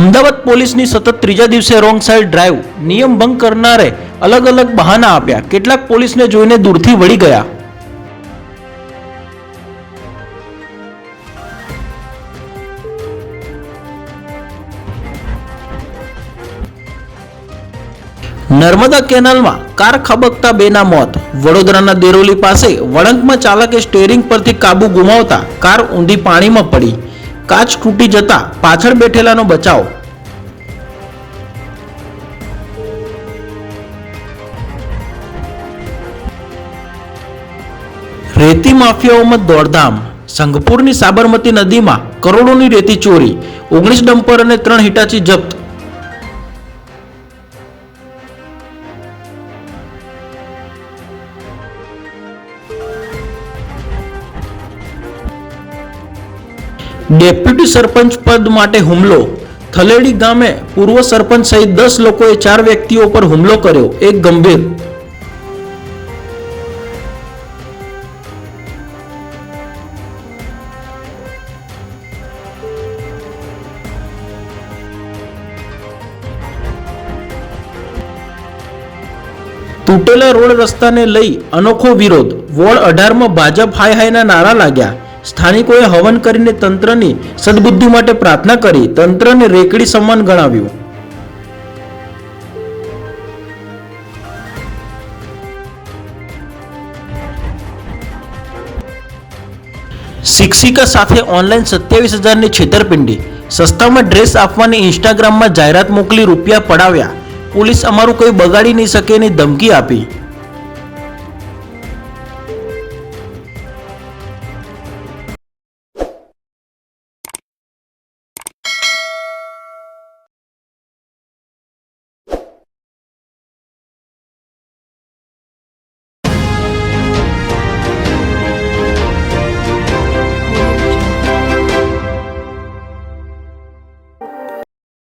અમદાવાદ પોલીસની સતત ત્રીજા દિવસે રોંગ સાઇડ ડ્રાઈવ, નિયમ ભંગ કરનારે અલગ અલગ બહાના આપ્યા, કેટલાક પોલીસને જોઈને દૂરથી વળી ગયા। નર્મદા કેનાલમાં કાર ખાબકતા બેના મોત। વડોદરાના દેરોલી પાસે વળંકમાં ચાલકે સ્ટીયરિંગ પરથી કાબુ ગુમાવતા કાર ઊંડી પાણીમાં પડી, કાચ તૂટી જતા પાછળ બેઠેલાનો બચાવ। રેતી માફિયાઓમાં દોડધામ। સંઘપુરની સાબરમતી નદીમાં કરોડોની રેતી ચોરી, 19 ડમ્પર અને 3 હિટાચી જપ્ત। ડેપ્યુટી સરપંચ પદ માટે હુમલો। થલેડી ગામે પૂર્વ સરપંચ સહિત 10 લોકોએ 4 વ્યક્તિઓ પર હુમલો કર્યો, એક ગંભીર। તૂટેલા રોડ રસ્તાને લઈ અનોખો વિરોધ। વોર્ડ 18માં ભાજપ હાય હાયના નારા લાગ્યા। સ્થાનિકોએ હવન કરીને તંત્રની સદબુદ્ધિ માટે પ્રાર્થના કરી, તંત્રને રેકડી સમાન ગણાવ્યું। શિક્ષિકા સાથે ઓનલાઈન 27,000ની છેતરપિંડી। સસ્તામાં ડ્રેસ આપવાની ઇન્સ્ટાગ્રામમાં જાહેરાત મોકલી રૂપિયા પડાવ્યા। પોલીસ અમારું કંઈ બગાડી નહીં શકેની ધમકી આપી।